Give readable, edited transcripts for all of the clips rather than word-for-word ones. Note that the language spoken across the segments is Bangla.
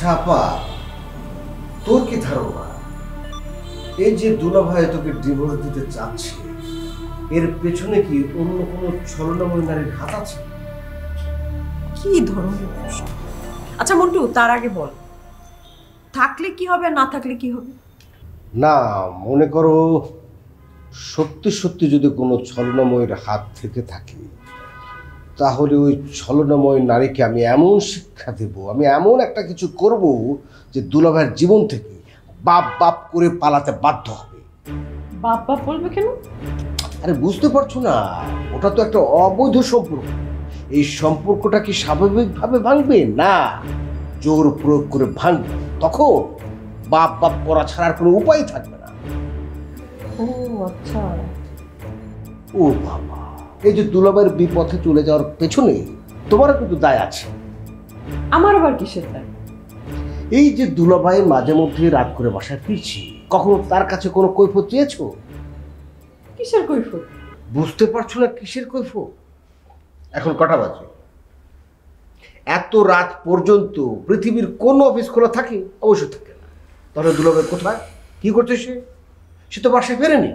আচ্ছা আপা, তোর কি ধারণা এই যে দুলাভাই তোকে ডিভোর্স দিতে চাচ্ছে, এর পেছনে কি অন্য কোনো ছলনাময় নারীর হাত আছে? কি ধরনের প্রশ্ন? আচ্ছা মন্টু, তার আগে বল, থাকলে কি হবে আর না থাকলে কি হবে? না, মনে করো সত্যি সত্যি যদি কোনো ছলনাময়ের হাত থেকে থাকে, তাহলে ওই ছলনাময় নারীকে আমি এমন শিক্ষা দেব, আমি এমন একটা কিছু করব যে দুলাভাইয়ের জীবন থেকে বাপ বাপ করে পালাতে বাধ্য হবে। বাপ বাপ বলবে কেন? আরে বুঝতে পারছো না, ওটা তো একটা অবৈধ সম্পর্ক। এই সম্পর্কটা কি স্বাভাবিকভাবে ভাঙবে? না, জোর প্রয়োগ করে ভাঙবে। তখন বাপ বাপ করা ছাড়ার কোনো উপায় থাকবে না। ও আচ্ছা। ও বাবা, এই যে দুলাভাইয়ের বিপথে চলে যাওয়ার পেছনে তোমারও কিন্তু দায় আছে। আমার আবার কিসের দায়? এই যে দুলাভাই মাঝে মধ্যে রাত করে বাসায় ফিরছি, কখনো তার কাছে কোনো কৈফিয়ত চেয়েছো? কিসের কৈফিয়ত? বুঝতে পারছো না কিসের কৈফিয়ত? এখন কটা বাজে? এত রাত পর্যন্ত পৃথিবীর কোন অফিস খোলা থাকে? অবশ্যই থাকে না। তাহলে দুলাভাই কোথায়, কি করছে? সে তো বাসায় ফেরেনি।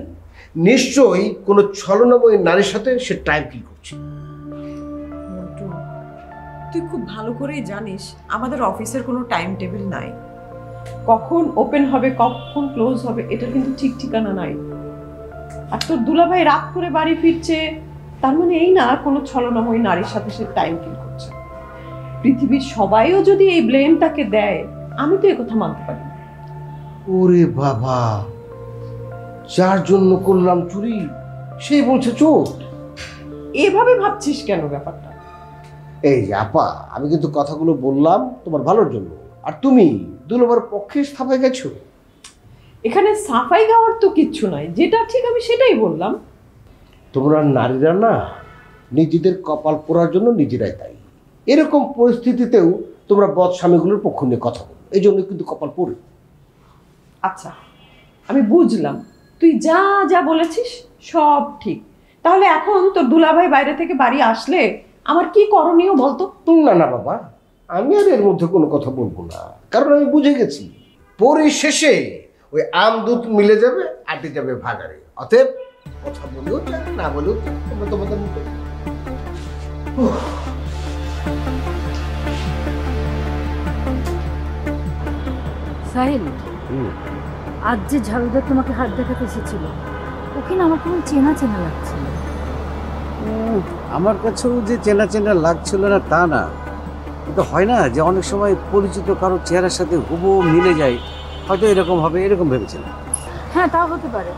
নিশ্চয়ই কোনো ছলনাময়ী নারীর সাথে সে টাইম কিল করছে। মন্টু, তুই খুব ভালো করেই জানিস আমাদের অফিসের কোনো টাইম টেবিল নাই। কখন ওপেন হবে কখন ক্লোজ হবে এটার কিন্তু ঠিক ঠিকানা নাই। আর তোর দুলাভাই রাত করে বাড়ি ফিরছে, তার মানে এই না কোনো ছলনাময়ী নারীর সাথে সে টাইম কিল করছে। পৃথিবীর সবাইও যদি এই ব্লেমটাকে দেয়, আমি তো একথা মানতে পারি না। ওরে বাবা, যার জন্য করলাম চুরি সেই বলছে চোর। এভাবে ভাবছিস কেন ব্যাপারটা? এই যে আপা, আমি কিন্তু কথাগুলো বললাম তোমার ভালোর জন্য, আর তুমি দুলাভাইয়ের পক্ষে স্থাপে গেছো। এখানে সাফাই গাওয়ার তো কিচ্ছু নাই, যেটা ঠিক আমি সেটাই বললাম। তোমরা নারীরা না, নিজেদের কপাল পোড়ার জন্য নিজেরাই দায়ী। এরকম পরিস্থিতিতেও তোমরা বদ স্বামীগুলোর পক্ষ নিয়ে কথা বলো, এই জন্য কিন্তু কপাল পোড়ে। আচ্ছা, আমি বুঝলাম তুই যা যা বলেছিস সব ঠিক। তাহলে এখন তোর দুলাভাই বাইরে থেকে বাড়ি আসলে আমার কি করণীয় বলতো? না না বাবা, আমি আর এর মধ্যে কোনো কথা বলবো না, কারণ আমি বুঝে গেছি পরিশেষে ওই আম দুধ মিলে যাবে, আটে যাবে ভাগাড়ে। অতএব কথা বলেও চাই, না বলেও চাই, তোমরা তোমাদের মতো। সাহিল, আজ যে ঝাড়ুদার তোমাকে হাত দেখাতে এসেছিল, ওকে না আমার কেমন চেনা চেনা লাগছিল। আমার কাছেও যে চেনা চেনা লাগছিল না তা না, কিন্তু হয় না যে অনেক সময় পরিচিত কারো চেহারার সাথে হুবহু মিলে যায়, হয়তো এরকম হবে, এরকম ভেবেছিলাম। হ্যাঁ, তাও হতে পারে।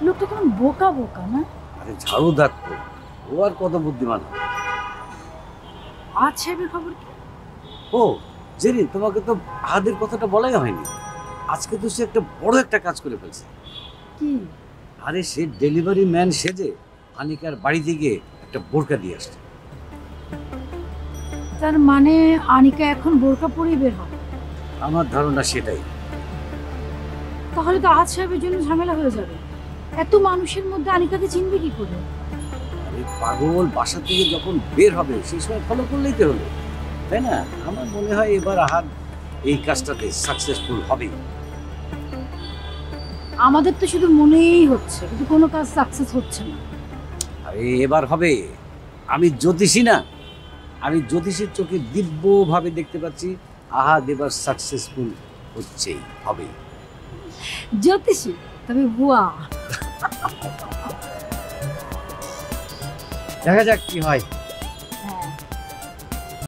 লোকটা কেমন বোকা বোকা না? আরে ঝাড়ুদার তো, ও আর কত বুদ্ধিমান। আজ সাহেবের খবর কি? ও জেরি, তোমাকে তো আহাদের কথাটা বলাই হয়নি। আজকে তো সে একটা বড় একটা কাজ করে ফেলছে। কি? আরে সে ডেলিভারি ম্যান সেজে আনিকার বাড়িতে গিয়ে একটা বোরকা দিয়ে আসছে। তার মানে আনিকা এখন বোরকা পরেই বের হবে? আমার ধারণা সেটাই। তাহলে তো আজ সাহেবের জন্য ঝামেলা হয়ে যাবে। এত মানুষের মধ্যে আনিকাকে চিনবে কি করে? আরে পাগল, বাসা থেকে যখন বের হবে সেই সময় ফলো করলেই তো হলো, তাই না? আমার মনে হয় এবার আহাদ এই কাজটাতে সাকসেসফুল হবে। আমাদের তো শুধু মনেই হচ্ছে, কিন্তু কোনো কাজ সাকসেস হচ্ছে না। আরে এবার হবে। আমি জ্যোতিষী না, আমি জ্যোতিষীর চোখে দিব্যভাবে দেখতে পাচ্ছি আহাদ এবার সাকসেসফুল হচ্ছেই হবে। জ্যোতিষী? তবে ভুয়া। দেখা যাক কি হয়।